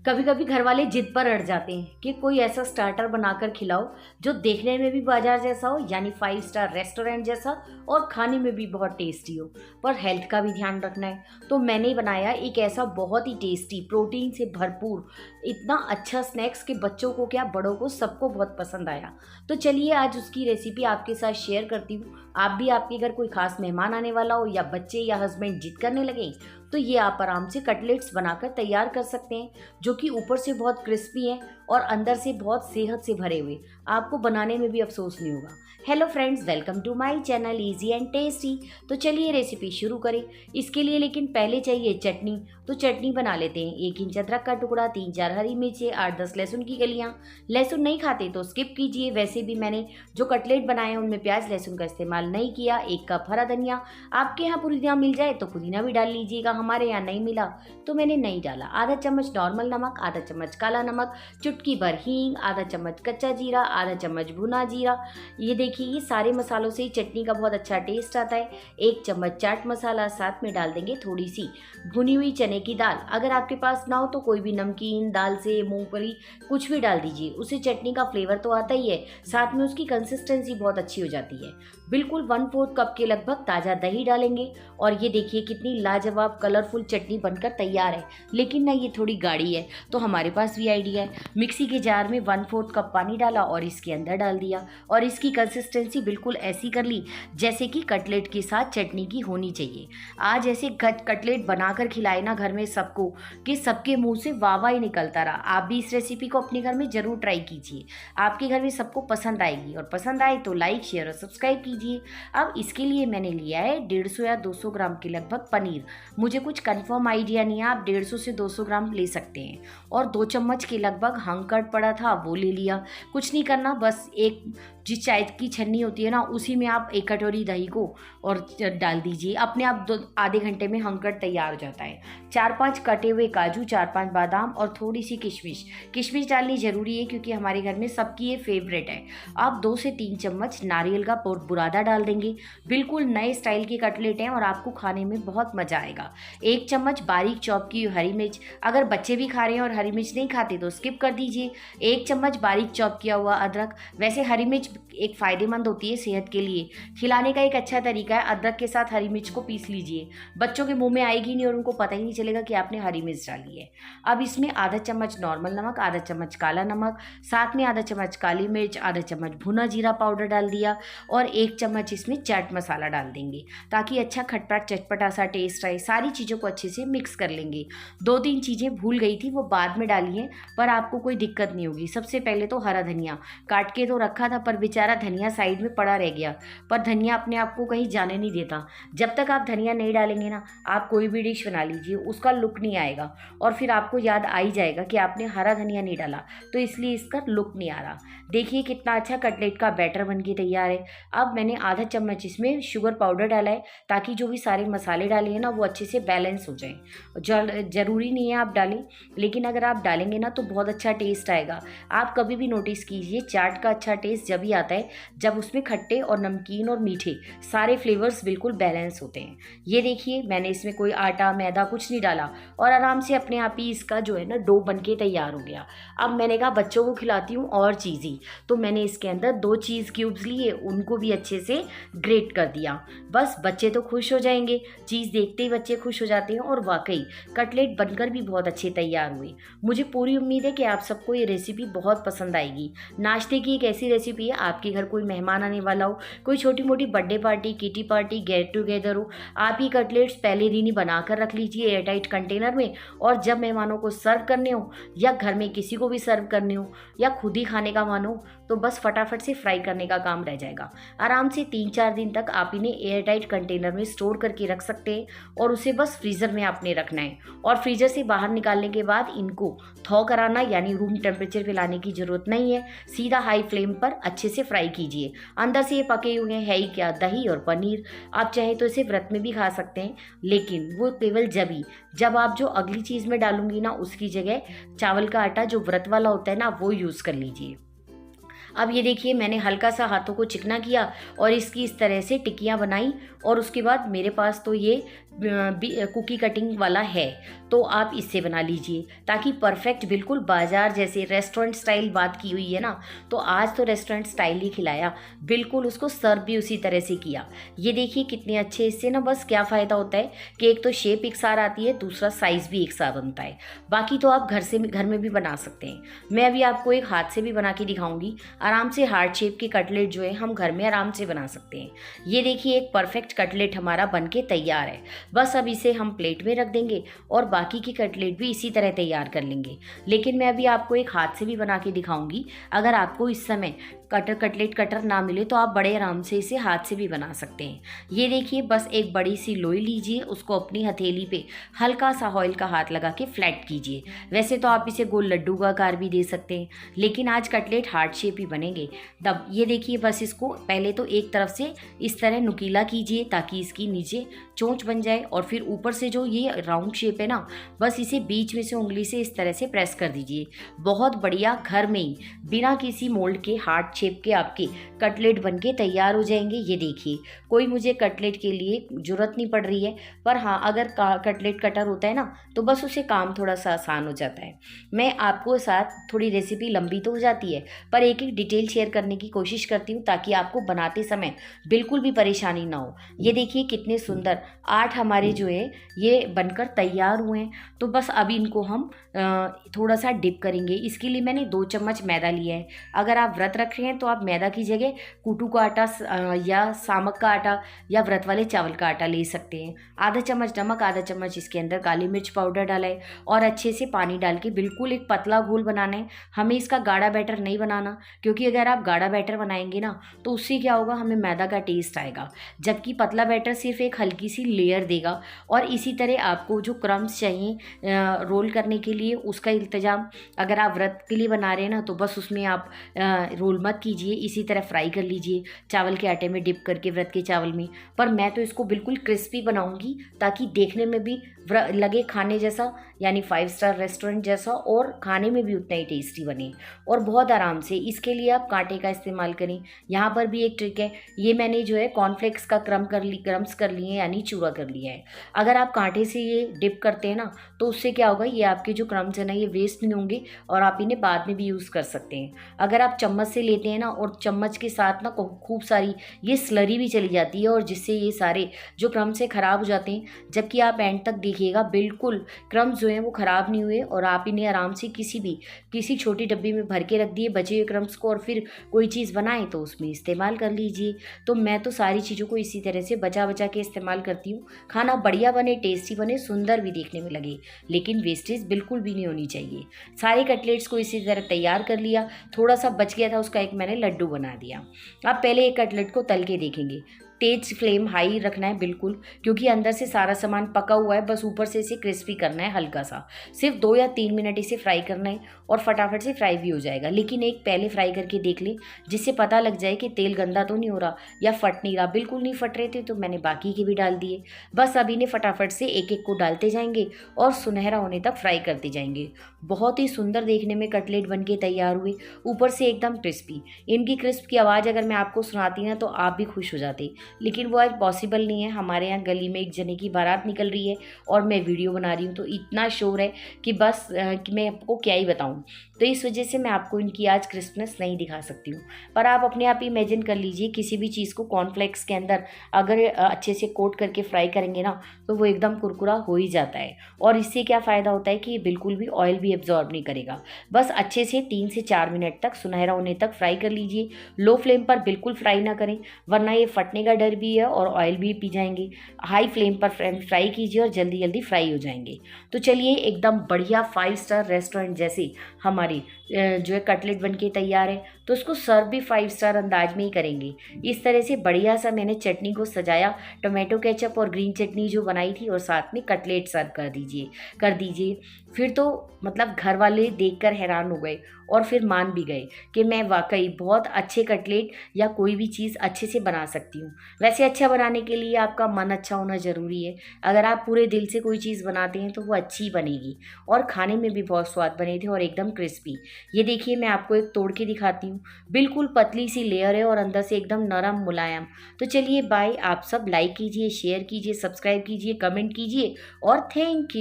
कभी कभी घर वाले जिद पर अड़ जाते हैं कि कोई ऐसा स्टार्टर बनाकर खिलाओ जो देखने में भी बाजार जैसा हो, यानी 5 स्टार रेस्टोरेंट जैसा, और खाने में भी बहुत टेस्टी हो। पर हेल्थ का भी ध्यान रखना है, तो मैंने बनाया एक ऐसा बहुत ही टेस्टी, प्रोटीन से भरपूर, इतना अच्छा स्नैक्स कि बच्चों को क्या बड़ों को सबको बहुत पसंद आया। तो चलिए आज उसकी रेसिपी आपके साथ शेयर करती हूँ। आप भी, आपके घर कोई खास मेहमान आने वाला हो या बच्चे या हस्बैंड जिद करने लगे, तो ये आप आराम से कटलेट्स बनाकर तैयार कर सकते हैं, जो कि ऊपर से बहुत क्रिस्पी हैं और अंदर से बहुत सेहत से भरे हुए। आपको बनाने में भी अफसोस नहीं होगा। Hello friends, welcome to my channel easy and tasty. तो चलिए रेसिपी शुरू करें। इसके लिए लेकिन पहले चाहिए चटनी। तो चटनी बना लेते हैं। 1 इंच अदरक का टुकड़ा, 3-4 हरी मिर्चें, 8-10 लहसुन की कलियां। लहसुन नहीं खाते तो स्किप कीजिए। वैसे भी मैंने जो कटलेट बनाए हैं उनमें प्याज लहसुन का इस्तेमाल नहीं किया। 1 कप हरा धनिया, आपके यहाँ पुदीना मिल जाए तो पुदीना भी डाल लीजिएगा, हमारे यहाँ नहीं मिला तो मैंने नहीं डाला। आधा चम्मच नॉर्मल नमक, आधा चम्मच काला नमक, चुटकी भर हींग, आधा चम्मच कच्चा जीरा, आधा चम्मच भुना जीरा। ये देखिए, ये सारे मसालों से चटनी का बहुत अच्छा टेस्ट आता है। 1 चम्मच चाट मसाला, साथ में डाल देंगे थोड़ी सी भुनी हुई चने की दाल। अगर आपके पास ना हो तो कोई भी नमकीन दाल से मूंगफली कुछ भी डाल दीजिए, उससे चटनी का फ्लेवर तो आता ही है, साथ में उसकी कंसिस्टेंसी बहुत अच्छी हो जाती है। बिल्कुल 1/4 कप के लगभग ताज़ा दही डालेंगे। और ये देखिए कितनी लाजवाब कलरफुल चटनी बनकर तैयार है। लेकिन ना ये थोड़ी गाढ़ी है, तो हमारे पास भी आइडिया है। मिक्सी के जार में 1/4 कप पानी डाला और इसके अंदर डाल दिया, और इसकी कंसिस्टेंसी बिल्कुल ऐसी कर ली जैसे कि कटलेट के साथ चटनी की होनी चाहिए। आज ऐसे कटलेट बनाकर खिलाए ना घर में सबको, कि सबके मुंह से वाह वाह ही निकलता रहा। आप भी इस रेसिपी को अपने घर में ज़रूर ट्राई कीजिए, आपके घर में सबको पसंद आएगी। और पसंद आए तो लाइक शेयर और सब्सक्राइब कीजिए। अब इसके लिए मैंने लिया है 150 या 200 ग्राम के लगभग पनीर। मुझे कुछ कंफर्म आइडिया नहीं है, आप 150 से 200 ग्राम ले सकते हैं। और 2 चम्मच के लगभग हंकट पड़ा था वो ले लिया। कुछ नहीं करना, बस एक जिस चाय की छन्नी होती है ना, उसी में आप 1 कटोरी दही को और डाल दीजिए। अपने आप आधे घंटे में हंकट तैयार हो जाता है। 4-5 कटे हुए काजू, 4-5 बादाम और थोड़ी सी किशमिश। किशमिश डालनी ज़रूरी है क्योंकि हमारे घर में सबकी ये फेवरेट है। आप 2 से 3 चम्मच नारियल का बुरादा डाल देंगे। बिल्कुल नए स्टाइल के कटलेट हैं और आपको खाने में बहुत मज़ा आएगा। 1 चम्मच बारीक चॉप की हरी मिर्च, अगर बच्चे भी खा रहे हैं और हरी मिर्च नहीं खाते तो स्किप कर दीजिए। 1 चम्मच बारीक चॉप किया हुआ अदरक। वैसे हरी मिर्च एक फ़ायदेमंद होती है सेहत के लिए। खिलाने का एक अच्छा तरीका है, अदरक के साथ हरी मिर्च को पीस लीजिए। बच्चों के मुंह में आएगी नहीं और उनको पता ही नहीं चलेगा कि आपने हरी मिर्च डाली है। अब इसमें आधा चम्मच नॉर्मल नमक, आधा चम्मच काला नमक, साथ में आधा चम्मच काली मिर्च, आधा चम्मच भुना जीरा पाउडर डाल दिया, और 1 चम्मच इसमें चाट मसाला डाल देंगे ताकि अच्छा खटपट चटपटा सा टेस्ट आए। सारी चीज़ों को अच्छे से मिक्स कर लेंगे। 2-3 चीज़ें भूल गई थी, वो बाद में डाली हैं, पर आपको कोई दिक्कत नहीं होगी। सबसे पहले तो हरा धनिया काट के तो रखा था, पर बेचारा धनिया साइड में पड़ा रह गया। पर धनिया अपने आप को कहीं जाने नहीं देता। जब तक आप धनिया नहीं डालेंगे ना, आप कोई भी डिश बना लीजिए, उसका लुक नहीं आएगा, और फिर आपको याद आ ही जाएगा कि आपने हरा धनिया नहीं डाला, तो इसलिए इसका लुक नहीं आ रहा। देखिए कितना अच्छा कटलेट का बैटर बन के तैयार है। अब मैंने आधा चम्मच इसमें शुगर पाउडर डाला है, ताकि जो भी सारे मसाले डाले हैं ना वो अच्छे से बैलेंस हो जाए। ज़रूरी नहीं है आप डालें, लेकिन अगर आप डालेंगे ना तो बहुत अच्छा टेस्ट आएगा। आप कभी भी नोटिस कीजिए, चाट का अच्छा टेस्ट जब ही आता है जब उसमें खट्टे और नमकीन और मीठे सारे फ्लेवर्स बिल्कुल बैलेंस होते हैं। ये देखिए, मैंने इसमें कोई आटा मैदा कुछ नहीं डाला, और आराम से अपने आप ही इसका जो है ना डो बन के तैयार हो गया। अब मैंने कहा बच्चों को खिलाती हूँ और चीज़ी, तो मैंने इसके अंदर 2 चीज़ क्यूब्स लिए, उनको भी अच्छे से ग्रेट कर दिया। बस बच्चे तो खुश हो जाएंगे, चीज़ देखते ही बच्चे खुश हो जाते हैं। और वाकई कटलेट बनकर भी बहुत अच्छे तैयार हुए। मुझे पूरी उम्मीद है कि आप सबको ये रेसिपी बहुत पसंद आएगी। नाश्ते की एक ऐसी रेसिपी है, आपके घर कोई मेहमान आने वाला हो, कोई छोटी मोटी birthday party, kitty party, get together हो, आप ही कटलेट्स पहले दिन ही बनाकर रख लीजिए एयरटाइट कंटेनर में, और जब मेहमानों को सर्व करने हो या घर में किसी को भी सर्व करने हो या खुद ही खाने का मन हो, तो बस फटाफट से फ्राई करने का काम रह जाएगा। आराम से 3-4 दिन तक आप इन्हें एयरटाइट कंटेनर में स्टोर करके रख सकते हैं, और उसे बस फ्रीज़र में आपने रखना है। और फ्रीज़र से बाहर निकालने के बाद इनको थॉ कराना, यानी रूम टेम्परेचर पे लाने की ज़रूरत नहीं है। सीधा हाई फ्लेम पर अच्छे से फ्राई कीजिए। अंदर से ये पके हुए हैं ही क्या, दही और पनीर। आप चाहे तो इसे व्रत में भी खा सकते हैं, लेकिन वो केवल जब आप जो अगली चीज़ में डालूंगी ना, उसकी जगह चावल का आटा जो व्रत वाला होता है ना, वो यूज़ कर लीजिए। अब ये देखिए, मैंने हल्का सा हाथों को चिकना किया और इसकी इस तरह से टिक्कियाँ बनाई। और उसके बाद मेरे पास तो ये कुकी कटिंग वाला है तो आप इससे बना लीजिए, ताकि परफेक्ट बिल्कुल बाजार जैसे रेस्टोरेंट स्टाइल बात की हुई है ना, तो आज तो रेस्टोरेंट स्टाइल ही खिलाया, बिल्कुल उसको सर्व भी उसी तरह से किया। ये देखिए कितने अच्छे, इससे ना बस क्या फ़ायदा होता है कि एक तो शेप एक साथ आती है, दूसरा साइज़ भी एक साथ बनता है। बाकी तो आप घर में भी बना सकते हैं। मैं अभी आपको एक हाथ से भी बना के दिखाऊंगी। आराम से हार्ट शेप के कटलेट जो है हम घर में आराम से बना सकते हैं। ये देखिए एक परफेक्ट कटलेट हमारा बन के तैयार है। बस अब इसे हम प्लेट में रख देंगे और बाकी की कटलेट भी इसी तरह तैयार कर लेंगे। लेकिन मैं अभी आपको एक हाथ से भी बना के दिखाऊंगी। अगर आपको इस समय कटलेट कटर ना मिले तो आप बड़े आराम से इसे हाथ से भी बना सकते हैं। ये देखिए बस एक बड़ी सी लोई लीजिए, उसको अपनी हथेली पे हल्का सा ऑयल का हाथ लगा के फ्लैट कीजिए। वैसे तो आप इसे गोल लड्डू का आकार भी दे सकते हैं, लेकिन आज कटलेट हार्ट शेप ही बनेंगे। तब ये देखिए बस इसको पहले तो एक तरफ से इस तरह नुकीला कीजिए ताकि इसकी नीचे चोंच बन जाए, और फिर ऊपर से जो ये राउंड शेप है ना, बस इसे बीच में से उंगली से इस तरह से प्रेस कर दीजिए। बहुत बढ़िया, घर में ही बिना किसी मोल्ड के हार्ट शेप के आपके कटलेट बनके तैयार हो जाएंगे। ये देखिए कोई मुझे कटलेट के लिए ज़रूरत नहीं पड़ रही है, पर हाँ अगर कटलेट कटर होता है ना तो बस उसे काम थोड़ा सा आसान हो जाता है। मैं आपको साथ थोड़ी रेसिपी लंबी तो हो जाती है, पर एक एक डिटेल शेयर करने की कोशिश करती हूँ ताकि आपको बनाते समय बिल्कुल भी परेशानी ना हो। ये देखिए कितने सुंदर 8 हमारे जो है ये बनकर तैयार हुए हैं। तो बस अभी इनको हम थोड़ा सा डिप करेंगे। इसके लिए मैंने 2 चम्मच मैदा लिया है। अगर आप व्रत रख रहे हैं तो आप मैदा की जगह कूटू का आटा या सामक का आटा या व्रत वाले चावल का आटा ले सकते हैं। आधा चम्मच नमक, आधा चम्मच इसके अंदर काली मिर्च पाउडर डाला है और अच्छे से पानी डाल के बिल्कुल एक पतला घोल बनाना है। हमें इसका गाढ़ा बैटर नहीं बनाना, क्योंकि अगर आप गाढ़ा बैटर बनाएंगे ना तो उससे क्या होगा, हमें मैदा का टेस्ट आएगा, जबकि पतला बैटर सिर्फ एक हल्की सी लेयर देगा। और इसी तरह आपको जो क्रम्स चाहिए रोल करने के लिए उसका इंतजाम अगर आप व्रत के लिए बना रहे हैं ना तो बस उसमें आप रोल मत कीजिए, इसी तरह फ्राई कर लीजिए चावल के आटे में डिप करके व्रत के चावल में। पर मैं तो इसको बिल्कुल क्रिस्पी बनाऊंगी ताकि देखने में भी लगे खाने जैसा, यानी 5 स्टार रेस्टोरेंट जैसा, और खाने में भी उतना ही टेस्टी बने और बहुत आराम से। इसके लिए आप कांटे का इस्तेमाल करें। यहाँ पर भी एक ट्रिक है, ये मैंने जो है कॉर्नफ्लेक्स का क्रम्स कर लिए यानी चूरा कर लिया है। अगर आप कांटे से ये डिप करते हैं ना तो उससे क्या होगा, ये आपके जो क्रम्स है ना ये वेस्ट नहीं होंगे और आप इन्हें बाद में भी यूज़ कर सकते हैं। अगर आप चम्मच से लेते हैं ना और चम्मच के साथ ना खूब सारी ये स्लरी भी चली जाती है और जिससे ये सारे जो क्रम्स है ख़राब हो जाते हैं। जबकि आप एंड तक देखिएगा बिल्कुल क्रम्स जो हैं वो ख़राब नहीं हुए और आप इन्हें आराम से किसी छोटी डब्बी में भर के रख दिए बचे हुए क्रम्स को, और फिर कोई चीज़ बनाएं तो उसमें इस्तेमाल कर लीजिए। तो मैं तो सारी चीज़ों को इसी तरह से बचा के इस्तेमाल करती हूँ। खाना बढ़िया बने, टेस्टी बने, सुंदर भी देखने में लगे, लेकिन वेस्टेज बिल्कुल भी नहीं होनी चाहिए। सारे कटलेट्स को इसी तरह तैयार कर लिया। थोड़ा सा बच गया था, उसका एक मैंने लड्डू बना दिया। अब पहले एक कटलेट को तल के देखेंगे। तेज फ्लेम हाई रखना है बिल्कुल, क्योंकि अंदर से सारा सामान पका हुआ है, बस ऊपर से इसे क्रिस्पी करना है हल्का सा। सिर्फ 2 या 3 मिनट इसे फ्राई करना है और फटाफट से फ्राई भी हो जाएगा। लेकिन एक पहले फ्राई करके देख लें जिससे पता लग जाए कि तेल गंदा तो नहीं हो रहा या फट नहीं रहा। बिल्कुल नहीं फट रहे थे तो मैंने बाकी के भी डाल दिए। बस अब इन्हें फटाफट से एक एक को डालते जाएंगे और सुनहरा होने तक फ्राई करते जाएंगे। बहुत ही सुंदर देखने में कटलेट बन के तैयार हुए, ऊपर से एकदम क्रिस्पी। इनकी क्रिस्प की आवाज़ अगर मैं आपको सुनाती ना तो आप भी खुश हो जाते, लेकिन वो आज पॉसिबल नहीं है। हमारे यहाँ गली में एक जने की बारात निकल रही है और मैं वीडियो बना रही हूँ, तो इतना शोर है कि बस कि मैं आपको क्या ही बताऊँ। तो इस वजह से मैं आपको इनकी आज क्रिस्पनेस नहीं दिखा सकती हूँ। पर आप अपने आप इमेजिन कर लीजिए, किसी भी चीज़ को कॉर्नफ्लेक्स के अंदर अगर अच्छे से कोट करके फ्राई करेंगे ना तो वो एकदम कुरकुरा हो ही जाता है। और इससे क्या फ़ायदा होता है कि ये बिल्कुल भी ऑयल भी एब्जॉर्ब नहीं करेगा। बस अच्छे से 3 से 4 मिनट तक सुनहरा होने तक फ्राई कर लीजिए। लो फ्लेम पर बिल्कुल फ्राई ना करें, वरना ये फटने का डर भी है और ऑयल भी पी जाएंगे। हाई फ्लेम पर फ्राई कीजिए और जल्दी जल्दी फ्राई हो जाएंगे। तो चलिए एकदम बढ़िया 5 स्टार रेस्टोरेंट जैसे हमारी जो है कटलेट बनके तैयार है, तो उसको सर्व भी 5 स्टार अंदाज में ही करेंगे। इस तरह से बढ़िया सा मैंने चटनी को सजाया, टोमेटो केचप और ग्रीन चटनी जो बनाई थी, और साथ में कटलेट सर्व कर दीजिए। फिर तो मतलब घर वाले देखकर हैरान हो गए और फिर मान भी गए कि मैं वाकई बहुत अच्छे कटलेट या कोई भी चीज़ अच्छे से बना सकती हूँ। वैसे अच्छा बनाने के लिए आपका मन अच्छा होना ज़रूरी है। अगर आप पूरे दिल से कोई चीज़ बनाते हैं तो वो अच्छी बनेगी और खाने में भी बहुत स्वाद बने थे और एकदम क्रिस्पी। ये देखिए मैं आपको एक तोड़ के दिखाती हूँ। बिल्कुल पतली सी लेयर है और अंदर से एकदम नरम मुलायम। तो चलिए बाय, आप सब लाइक कीजिए, शेयर कीजिए, सब्सक्राइब कीजिए, कमेंट कीजिए और थैंक यू।